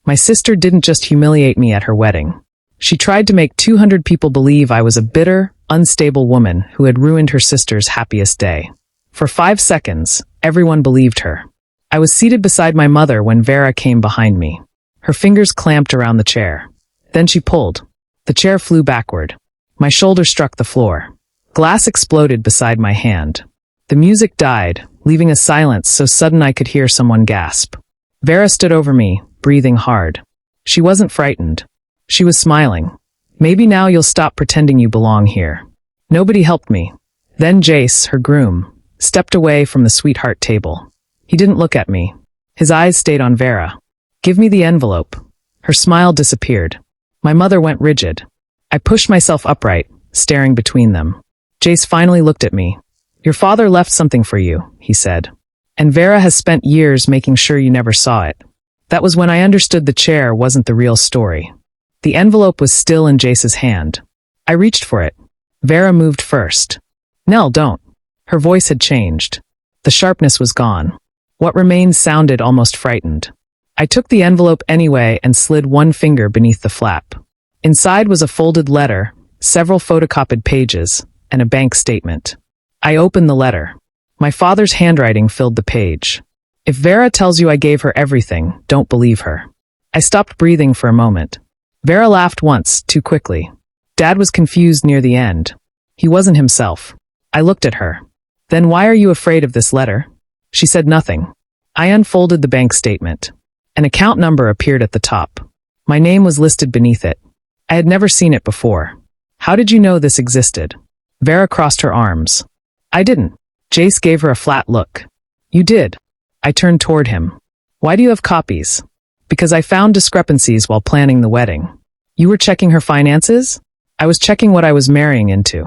My sister didn't just humiliate me at her wedding. She tried to make 200 people believe I was a bitter, unstable woman who had ruined her sister's happiest day. For 5 seconds, everyone believed her. I was seated beside my mother when Vera came behind me. Her fingers clamped around the chair. Then she pulled. The chair flew backward. My shoulder struck the floor. Glass exploded beside my hand. The music died, leaving a silence so sudden I could hear someone gasp. Vera stood over me, breathing hard. She wasn't frightened. She was smiling. Maybe now you'll stop pretending you belong here. Nobody helped me. Then Jace, her groom, stepped away from the sweetheart table. He didn't look at me. His eyes stayed on Vera. Give me the envelope. Her smile disappeared. My mother went rigid. I pushed myself upright, staring between them. Jace finally looked at me. Your father left something for you, he said. And Vera has spent years making sure you never saw it. That was when I understood the chair wasn't the real story. The envelope was still in Jace's hand. I reached for it. Vera moved first. Nell, don't. Her voice had changed. The sharpness was gone. What remained sounded almost frightened. I took the envelope anyway and slid one finger beneath the flap. Inside was a folded letter, several photocopied pages, and a bank statement. I opened the letter. My father's handwriting filled the page. If Vera tells you I gave her everything, don't believe her. I stopped breathing for a moment. Vera laughed once, too quickly. Dad was confused near the end. He wasn't himself. I looked at her. Then why are you afraid of this letter? She said nothing. I unfolded the bank statement. An account number appeared at the top. My name was listed beneath it. I had never seen it before. How did you know this existed? Vera crossed her arms. I didn't. Jace gave her a flat look. You did. I turned toward him. Why do you have copies? Because I found discrepancies while planning the wedding. You were checking her finances? I was checking what I was marrying into.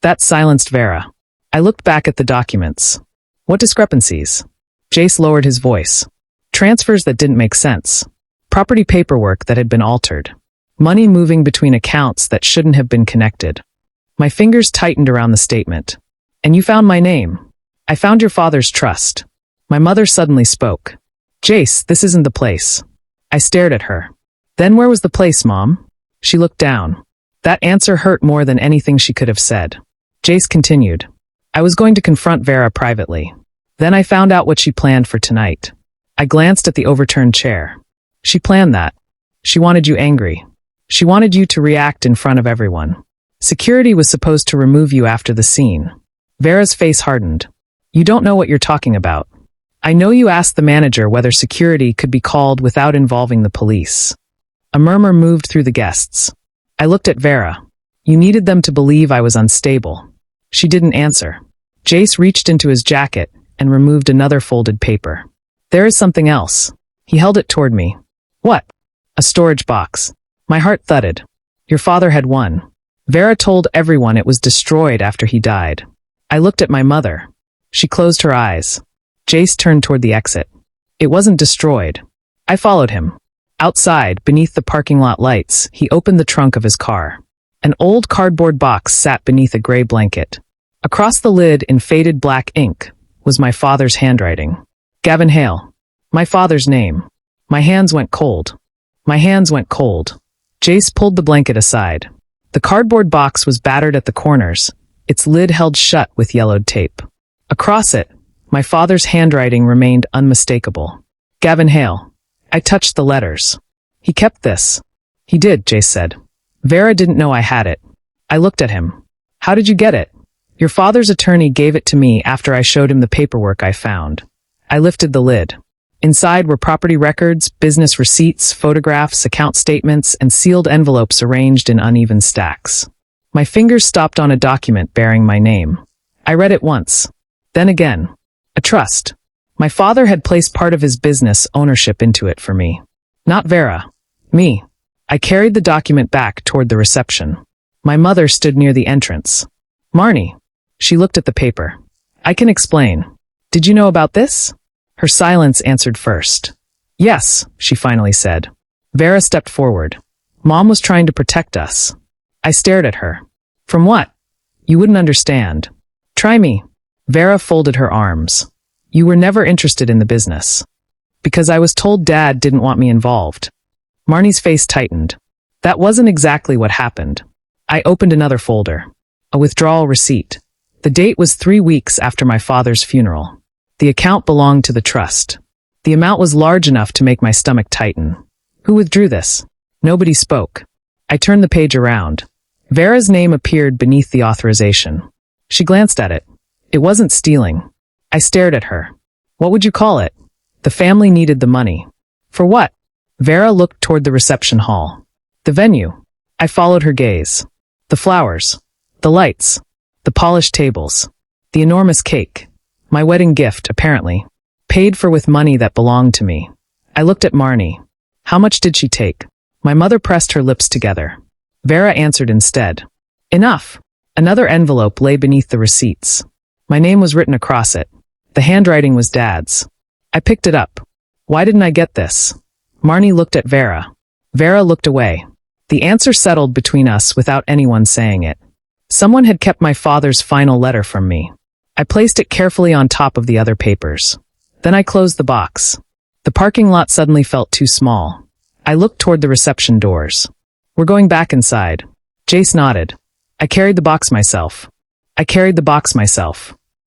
That silenced Vera. I looked back at the documents. What discrepancies? Jace lowered his voice. Transfers that didn't make sense. Property paperwork that had been altered. Money moving between accounts that shouldn't have been connected. My fingers tightened around the statement. And you found my name. I found your father's trust. My mother suddenly spoke. Jace, this isn't the place. I stared at her. Then where was the place, Mom? She looked down. That answer hurt more than anything she could have said. Jace continued. I was going to confront Vera privately. Then I found out what she planned for tonight. I glanced at the overturned chair. She planned that. She wanted you angry. She wanted you to react in front of everyone. Security was supposed to remove you after the scene. Vera's face hardened. You don't know what you're talking about. I know you asked the manager whether security could be called without involving the police. A murmur moved through the guests. I looked at Vera. You needed them to believe I was unstable. She didn't answer. Jace reached into his jacket and removed another folded paper. There is something else. He held it toward me. What? A storage box. My heart thudded. Your father had one. Vera told everyone it was destroyed after he died. I looked at my mother. She closed her eyes. Jace turned toward the exit. It wasn't destroyed. I followed him. Outside, beneath the parking lot lights, he opened the trunk of his car. An old cardboard box sat beneath a gray blanket. Across the lid, in faded black ink, was my father's handwriting. Gavin Hale. My father's name. My hands went cold. My hands went cold. Jace pulled the blanket aside. The cardboard box was battered at the corners, its lid held shut with yellowed tape. Across it, my father's handwriting remained unmistakable. Gavin Hale. I touched the letters. He kept this. He did, Jace said. Vera didn't know I had it. I looked at him. How did you get it? Your father's attorney gave it to me after I showed him the paperwork I found. I lifted the lid. Inside were property records, business receipts, photographs, account statements, and sealed envelopes arranged in uneven stacks. My fingers stopped on a document bearing my name. I read it once. Then again. A trust. My father had placed part of his business ownership into it for me. Not Vera. Me. I carried the document back toward the reception. My mother stood near the entrance. Marnie. She looked at the paper. I can explain. Did you know about this? Her silence answered first. Yes, she finally said. Vera stepped forward. Mom was trying to protect us. I stared at her. From what? You wouldn't understand. Try me. Vera folded her arms. You were never interested in the business. Because I was told Dad didn't want me involved. Marnie's face tightened. That wasn't exactly what happened. I opened another folder. A withdrawal receipt. The date was 3 weeks after my father's funeral. The account belonged to the trust. The amount was large enough to make my stomach tighten. Who withdrew this? Nobody spoke. I turned the page around. Vera's name appeared beneath the authorization. She glanced at it. It wasn't stealing. I stared at her. What would you call it? The family needed the money. For what? Vera looked toward the reception hall. The venue. I followed her gaze. The flowers. The lights. The polished tables. The enormous cake. My wedding gift, apparently. Paid for with money that belonged to me. I looked at Marnie. How much did she take? My mother pressed her lips together. Vera answered instead. Enough. Another envelope lay beneath the receipts. My name was written across it. The handwriting was Dad's. I picked it up. Why didn't I get this? Marnie looked at Vera. Vera looked away. The answer settled between us without anyone saying it. Someone had kept my father's final letter from me. I placed it carefully on top of the other papers. Then I closed the box. The parking lot suddenly felt too small. I looked toward the reception doors. We're going back inside. Jace nodded. I carried the box myself.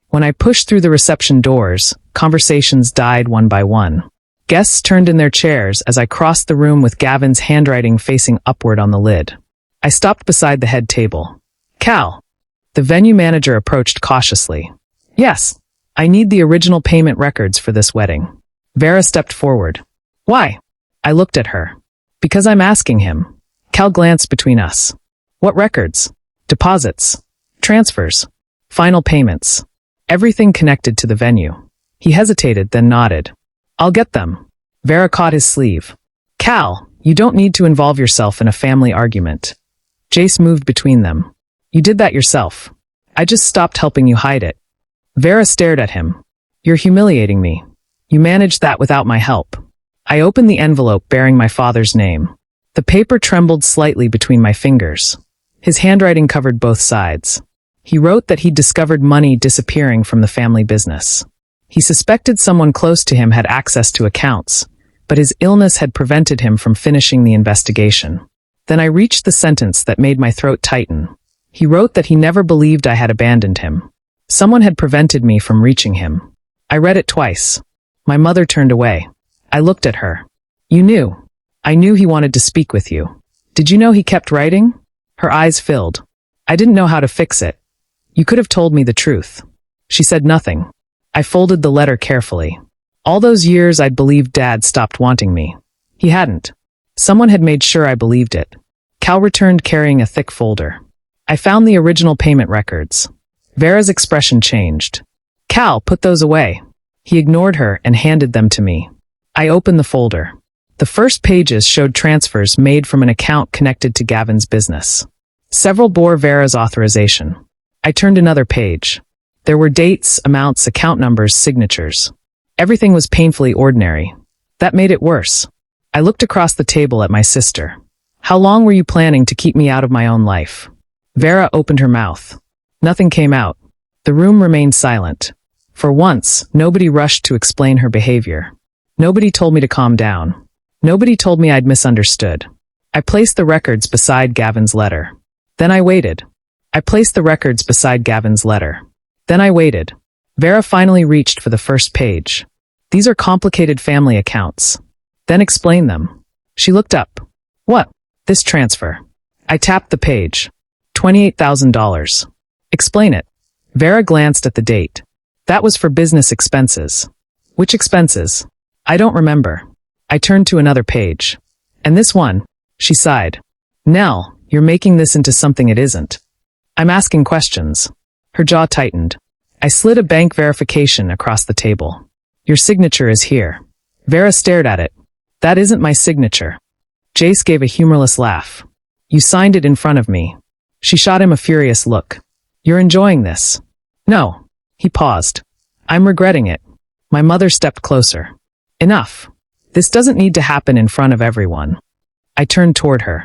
When I pushed through the reception doors, conversations died one by one. Guests turned in their chairs as I crossed the room with Gavin's handwriting facing upward on the lid. I stopped beside the head table. Cal. The venue manager approached cautiously. Yes, I need the original payment records for this wedding. Vera stepped forward. Why? I looked at her. Because I'm asking him. Cal glanced between us. What records? Deposits. Transfers. Final payments. Everything connected to the venue. He hesitated, then nodded. I'll get them. Vera caught his sleeve. Cal, you don't need to involve yourself in a family argument. Jace moved between them. You did that yourself. I just stopped helping you hide it. Vera stared at him. You're humiliating me. You managed that without my help. I opened the envelope bearing my father's name. The paper trembled slightly between my fingers. His handwriting covered both sides. He wrote that he'd discovered money disappearing from the family business. He suspected someone close to him had access to accounts, but his illness had prevented him from finishing the investigation. Then I reached the sentence that made my throat tighten. He wrote that he never believed I had abandoned him. Someone had prevented me from reaching him. I read it twice. My mother turned away. I looked at her. You knew. I knew he wanted to speak with you. Did you know he kept writing? Her eyes filled. I didn't know how to fix it. You could have told me the truth. She said nothing. I folded the letter carefully. All those years I'd believed Dad stopped wanting me. He hadn't. Someone had made sure I believed it. Cal returned carrying a thick folder. I found the original payment records. Vera's expression changed. Cal, put those away. He ignored her and handed them to me. I opened the folder. The first pages showed transfers made from an account connected to Gavin's business. Several bore Vera's authorization. I turned another page. There were dates, amounts, account numbers, signatures. Everything was painfully ordinary. That made it worse. I looked across the table at my sister. How long were you planning to keep me out of my own life? Vera opened her mouth. Nothing came out. The room remained silent. For once, nobody rushed to explain her behavior. Nobody told me to calm down. Nobody told me I'd misunderstood. I placed the records beside Gavin's letter. Then I waited. I placed the records beside Gavin's letter. Then I waited. Vera finally reached for the first page. These are complicated family accounts. Then explain them. She looked up. What? This transfer. I tapped the page. $28,000. Explain it. Vera glanced at the date. That was for business expenses. Which expenses? I don't remember. I turned to another page. And this one? She sighed. Nell, you're making this into something it isn't. I'm asking questions. Her jaw tightened. I slid a bank verification across the table. Your signature is here. Vera stared at it. That isn't my signature. Jace gave a humorless laugh. You signed it in front of me. She shot him a furious look. You're enjoying this. No. He paused. I'm regretting it. My mother stepped closer. Enough. This doesn't need to happen in front of everyone. I turned toward her.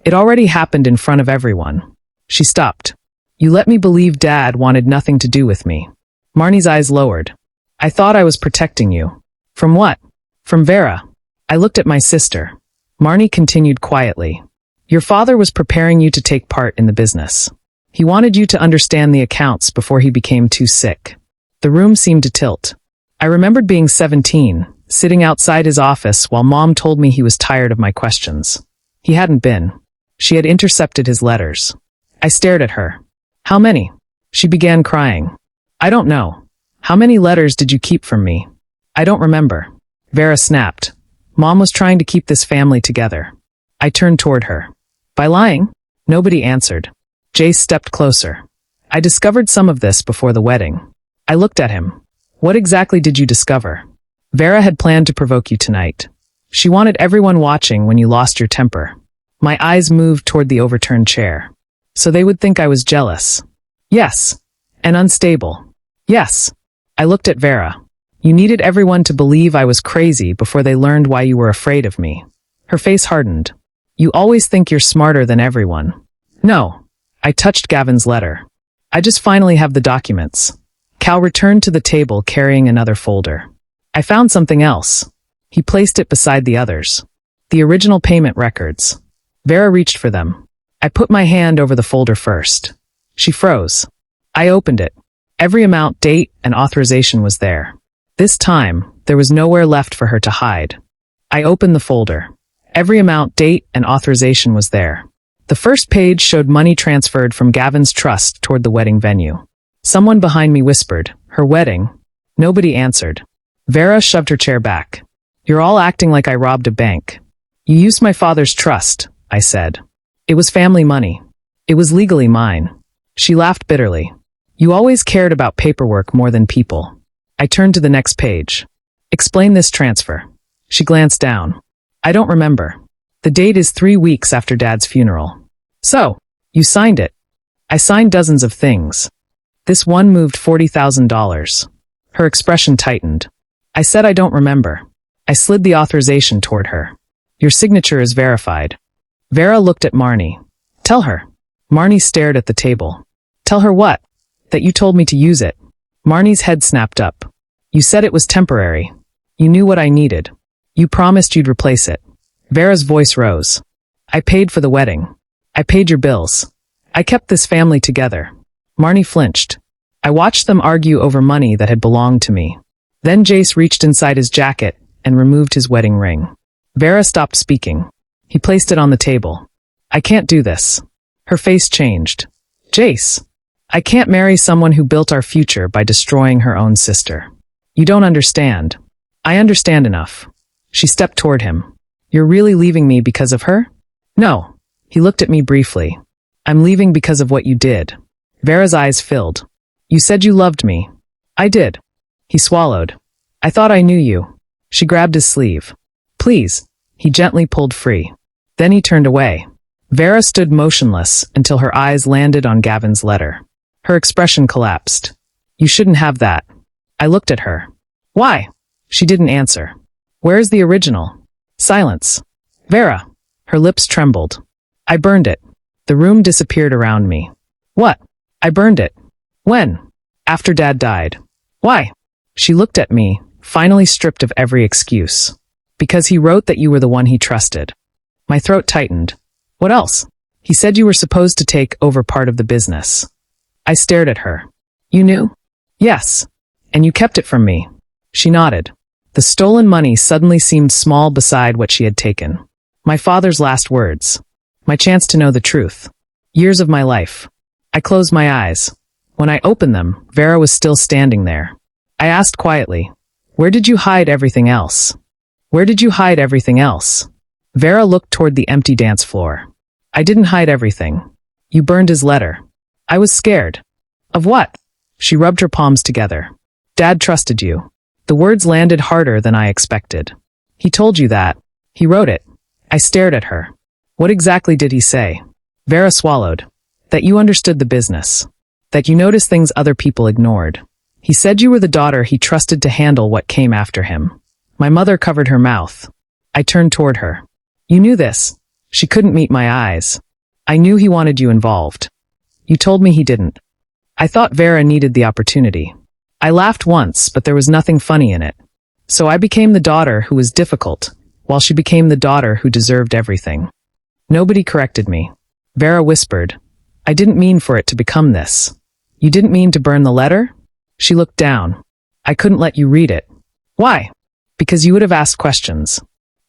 It already happened in front of everyone. She stopped. You let me believe Dad wanted nothing to do with me. Marnie's eyes lowered. I thought I was protecting you. From what? From Vera. I looked at my sister. Marnie continued quietly. Your father was preparing you to take part in the business. He wanted you to understand the accounts before he became too sick. The room seemed to tilt. I remembered being 17, sitting outside his office while Mom told me he was tired of my questions. He hadn't been. She had intercepted his letters. I stared at her. How many? She began crying. I don't know. How many letters did you keep from me? I don't remember. Vera snapped. Mom was trying to keep this family together. I turned toward her. By lying? Nobody answered. Jace stepped closer. I discovered some of this before the wedding. I looked at him. What exactly did you discover? Vera had planned to provoke you tonight. She wanted everyone watching when you lost your temper. My eyes moved toward the overturned chair. So they would think I was jealous. Yes. And unstable. Yes. I looked at Vera. You needed everyone to believe I was crazy before they learned why you were afraid of me. Her face hardened. You always think you're smarter than everyone. No. I touched Gavin's letter. I just finally have the documents. Cal returned to the table carrying another folder. I found something else. He placed it beside the others. The original payment records. Vera reached for them. I put my hand over the folder first. She froze. I opened it. Every amount, date, and authorization was there. This time, there was nowhere left for her to hide. I opened the folder. Every amount, date, and authorization was there. The first page showed money transferred from Gavin's trust toward the wedding venue. Someone behind me whispered, her wedding. Nobody answered. Vera shoved her chair back. You're all acting like I robbed a bank. You used my father's trust, I said. It was family money. It was legally mine. She laughed bitterly. You always cared about paperwork more than people. I turned to the next page. Explain this transfer. She glanced down. I don't remember. The date is 3 weeks after Dad's funeral. So, you signed it. I signed dozens of things. This one moved $40,000. Her expression tightened. I said I don't remember. I slid the authorization toward her. Your signature is verified. Vera looked at Marnie. Tell her. Marnie stared at the table. Tell her what? That you told me to use it. Marnie's head snapped up. You said it was temporary. You knew what I needed. You promised you'd replace it. Vera's voice rose. I paid for the wedding. I paid your bills. I kept this family together. Marnie flinched. I watched them argue over money that had belonged to me. Then Jace reached inside his jacket and removed his wedding ring. Vera stopped speaking. He placed it on the table. I can't do this. Her face changed. Jace. I can't marry someone who built our future by destroying her own sister. You don't understand. I understand enough. She stepped toward him. You're really leaving me because of her? No. He looked at me briefly. I'm leaving because of what you did. Vera's eyes filled. You said you loved me. I did. He swallowed. I thought I knew you. She grabbed his sleeve. Please. He gently pulled free. Then he turned away. Vera stood motionless until her eyes landed on Gavin's letter. Her expression collapsed. You shouldn't have that. I looked at her. Why? She didn't answer. Where's the original? Silence. Vera. Her lips trembled. I burned it. The room disappeared around me. What? I burned it. When? After Dad died. Why? She looked at me, finally stripped of every excuse. Because he wrote that you were the one he trusted. My throat tightened. What else? He said you were supposed to take over part of the business. I stared at her. You knew? Yes. And you kept it from me. She nodded. The stolen money suddenly seemed small beside what she had taken. My father's last words. My chance to know the truth. Years of my life. I closed my eyes. When I opened them, Vera was still standing there. I asked quietly, where did you hide everything else? Where did you hide everything else? Vera looked toward the empty dance floor. I didn't hide everything. You burned his letter. I was scared. Of what? She rubbed her palms together. Dad trusted you. The words landed harder than I expected. He told you that. He wrote it. I stared at her. What exactly did he say? Vera swallowed. That you understood the business. That you noticed things other people ignored. He said you were the daughter he trusted to handle what came after him. My mother covered her mouth. I turned toward her. You knew this. She couldn't meet my eyes. I knew he wanted you involved. You told me he didn't. I thought Vera needed the opportunity. I laughed once, but there was nothing funny in it. So I became the daughter who was difficult, while she became the daughter who deserved everything. Nobody corrected me. Vera whispered, "I didn't mean for it to become this." "You didn't mean to burn the letter?" She looked down. "I couldn't let you read it." "Why?" "Because you would have asked questions."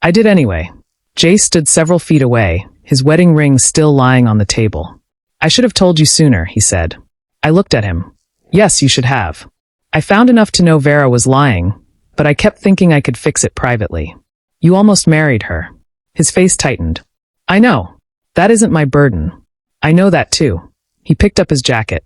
"I did anyway." Jay stood several feet away, his wedding ring still lying on the table. "I should have told you sooner," he said. I looked at him. "Yes, you should have." I found enough to know Vera was lying, but I kept thinking I could fix it privately. "You almost married her." His face tightened. "I know. That isn't my burden. I know that too." He picked up his jacket.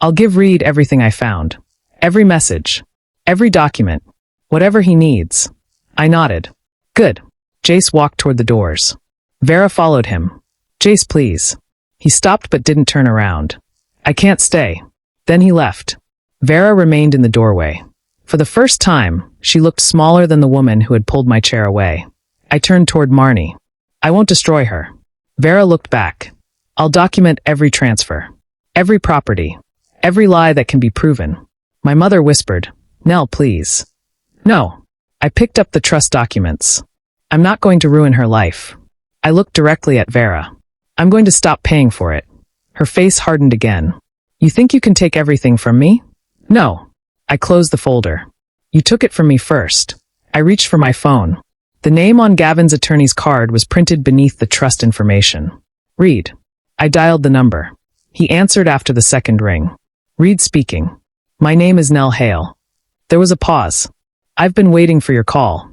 "I'll give Reed everything I found. Every message. Every document. Whatever he needs." I nodded. "Good." Jace walked toward the doors. Vera followed him. "Jace, please." He stopped but didn't turn around. "I can't stay." Then he left. Vera remained in the doorway. For the first time, she looked smaller than the woman who had pulled my chair away. I turned toward Marnie. "I won't destroy her." Vera looked back. "I'll document every transfer. Every property. Every lie that can be proven." My mother whispered, "Nell, please." "No." I picked up the trust documents. "I'm not going to ruin her life." I looked directly at Vera. "I'm going to stop paying for it." Her face hardened again. "You think you can take everything from me?" "No." I closed the folder. "You took it from me first." I reached for my phone. The name on Gavin's attorney's card was printed beneath the trust information. "Reed." I dialed the number. He answered after the second ring. "Reed speaking. My name is Nell Hale." There was a pause. "I've been waiting for your call."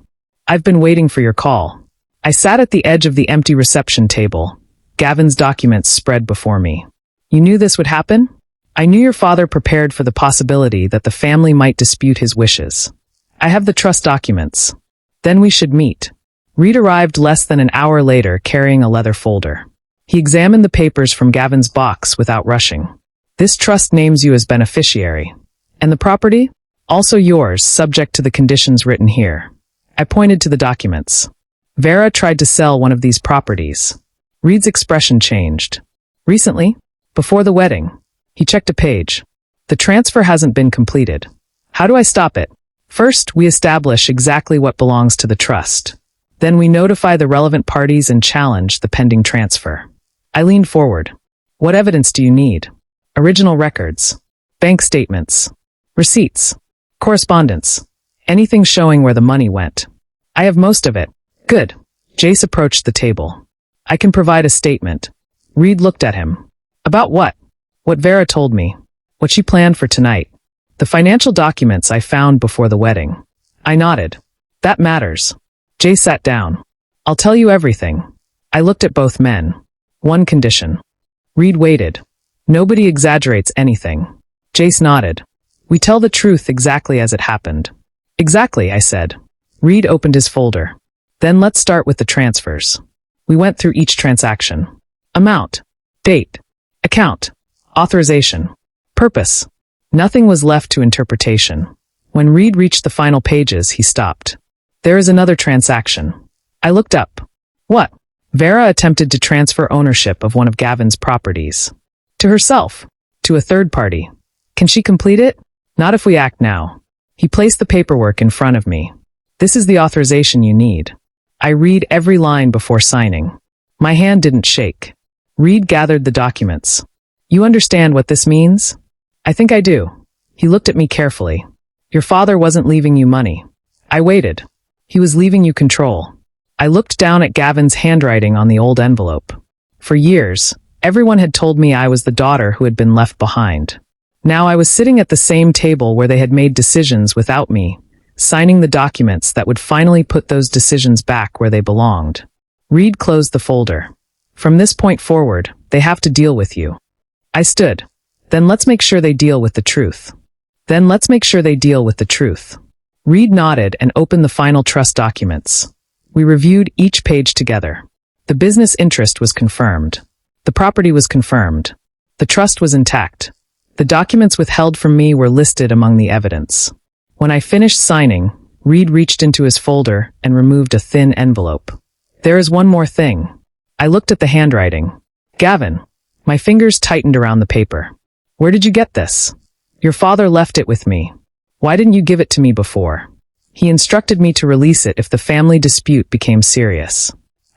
"I've been waiting for your call." I sat at the edge of the empty reception table. Gavin's documents spread before me. "You knew this would happen?" "I knew your father prepared for the possibility that the family might dispute his wishes." "I have the trust documents." "Then we should meet." Reed arrived less than an hour later carrying a leather folder. He examined the papers from Gavin's box without rushing. "This trust names you as beneficiary. And the property? Also yours, subject to the conditions written here." I pointed to the documents. Vera tried to sell one of these properties. Reed's expression changed. "Recently? Before the wedding?" He checked a page. "The transfer hasn't been completed." "How do I stop it?" "First, we establish exactly what belongs to the trust. Then we notify the relevant parties and challenge the pending transfer." I leaned forward. "What evidence do you need?" "Original records. Bank statements. Receipts. Correspondence. Anything showing where the money went." "I have most of it." "Good." Jace approached the table. "I can provide a statement." Reed looked at him. "About what?" "What Vera told me. What she planned for tonight. The financial documents I found before the wedding." I nodded. "That matters." Jace sat down. "I'll tell you everything." I looked at both men. "One condition." Reed waited. "Nobody exaggerates anything." Jace nodded. "We tell the truth exactly as it happened." "Exactly," I said. Reed opened his folder. "Then let's start with the transfers." We went through each transaction. Amount. Date. Account. Authorization. Purpose. Nothing was left to interpretation. When Reed reached the final pages, he stopped. "There is another transaction." I looked up. "What?" Vera attempted to transfer ownership of one of Gavin's properties. To herself. To a third party. "Can she complete it?" "Not if we act now." He placed the paperwork in front of me. "This is the authorization you need." I read every line before signing. My hand didn't shake. Reed gathered the documents. "You understand what this means?" "I think I do." He looked at me carefully. "Your father wasn't leaving you money." I waited. "He was leaving you control." I looked down at Gavin's handwriting on the old envelope. For years, everyone had told me I was the daughter who had been left behind. Now I was sitting at the same table where they had made decisions without me, signing the documents that would finally put those decisions back where they belonged. Reed closed the folder. "From this point forward, they have to deal with you." I stood. "Then let's make sure they deal with the truth." "Then let's make sure they deal with the truth." Reed nodded and opened the final trust documents. We reviewed each page together. The business interest was confirmed. The property was confirmed. The trust was intact. The documents withheld from me were listed among the evidence. When I finished signing, Reed reached into his folder and removed a thin envelope. "There is one more thing." I looked at the handwriting. "Gavin." My fingers tightened around the paper. "Where did you get this?" "Your father left it with me." "Why didn't you give it to me before?" He instructed me to release it if the family dispute became serious.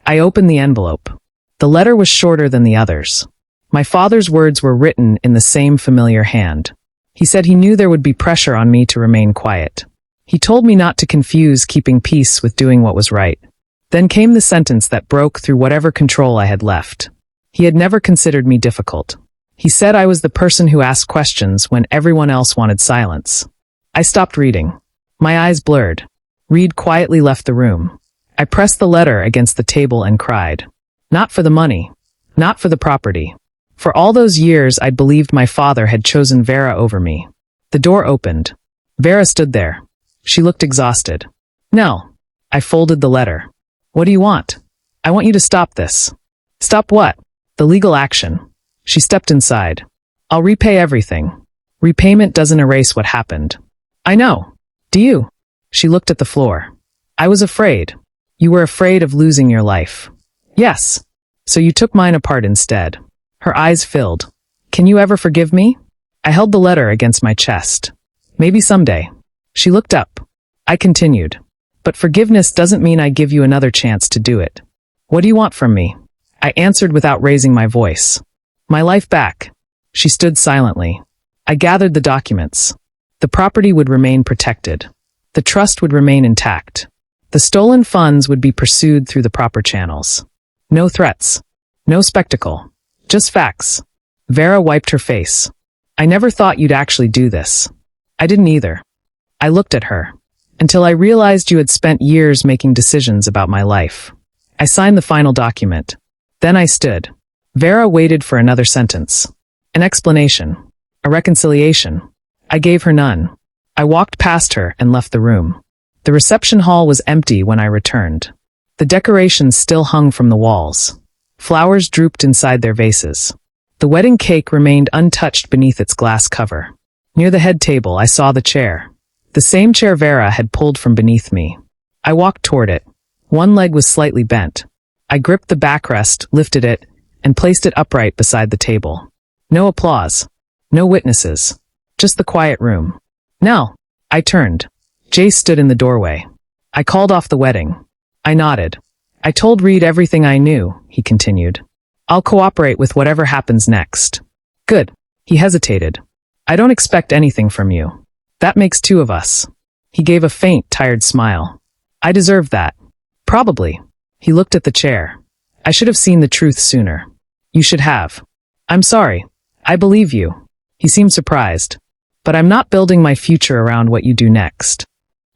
I opened the envelope. The letter was shorter than the others. My father's words were written in the same familiar hand. He said he knew there would be pressure on me to remain quiet. He told me not to confuse keeping peace with doing what was right. Then came the sentence that broke through whatever control I had left. He had never considered me difficult. He said I was the person who asked questions when everyone else wanted silence. I stopped reading. My eyes blurred. Reed quietly left the room. I pressed the letter against the table and cried. Not for the money. Not for the property. For all those years I'd believed my father had chosen Vera over me. The door opened. Vera stood there. She looked exhausted. No. I folded the letter. What do you want? I want you to stop this. Stop what? The legal action. She stepped inside. I'll repay everything. Repayment doesn't erase what happened. I know. Do you? She looked at the floor. I was afraid. You were afraid of losing your life. Yes. So you took mine apart instead. Her eyes filled. Can you ever forgive me? I held the letter against my chest. Maybe someday. She looked up. I continued. But forgiveness doesn't mean I give you another chance to do it. What do you want from me? I answered without raising my voice. My life back. She stood silently. I gathered the documents. The property would remain protected. The trust would remain intact. The stolen funds would be pursued through the proper channels. No threats. No spectacle. Just facts. Vera wiped her face. I never thought you'd actually do this. I didn't either. I looked at her. Until I realized you had spent years making decisions about my life. I signed the final document. Then I stood. Vera waited for another sentence. An explanation. A reconciliation. I gave her none. I walked past her and left the room. The reception hall was empty when I returned. The decorations still hung from the walls. Flowers drooped inside their vases. The wedding cake remained untouched beneath its glass cover. Near the head table, I saw the chair. The same chair Vera had pulled from beneath me. I walked toward it. One leg was slightly bent. I gripped the backrest, lifted it, and placed it upright beside the table. No applause. No witnesses. Just the quiet room. Now, I turned. Jace stood in the doorway. I called off the wedding. I nodded. I told Reed everything I knew, he continued. I'll cooperate with whatever happens next. Good. He hesitated. I don't expect anything from you. That makes two of us. He gave a faint, tired smile. I deserve that. Probably. He looked at the chair. I should have seen the truth sooner. You should have. I'm sorry. I believe you. He seemed surprised. But I'm not building my future around what you do next.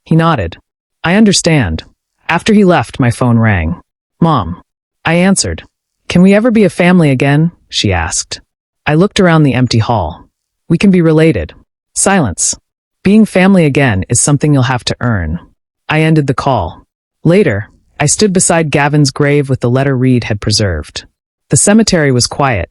He nodded. I understand. After he left, my phone rang. Mom. I answered. Can we ever be a family again? She asked. I looked around the empty hall. We can be related. Silence. Being family again is something you'll have to earn. I ended the call. Later, I stood beside Gavin's grave with the letter Reed had preserved. The cemetery was quiet.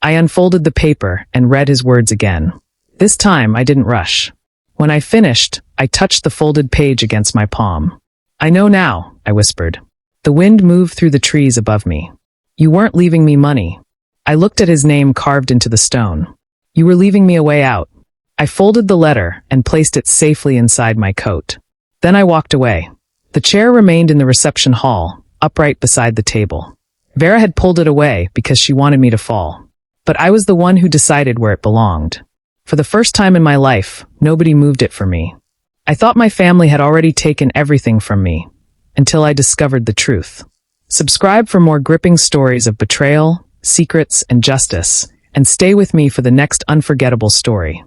I unfolded the paper and read his words again. This time, I didn't rush. When I finished, I touched the folded page against my palm. I know now, I whispered. The wind moved through the trees above me. You weren't leaving me money. I looked at his name carved into the stone. You were leaving me a way out. I folded the letter and placed it safely inside my coat. Then I walked away. The chair remained in the reception hall, upright beside the table. Vera had pulled it away because she wanted me to fall. But I was the one who decided where it belonged. For the first time in my life, nobody moved it for me. I thought my family had already taken everything from me, until I discovered the truth. Subscribe for more gripping stories of betrayal, secrets, and justice, and stay with me for the next unforgettable story.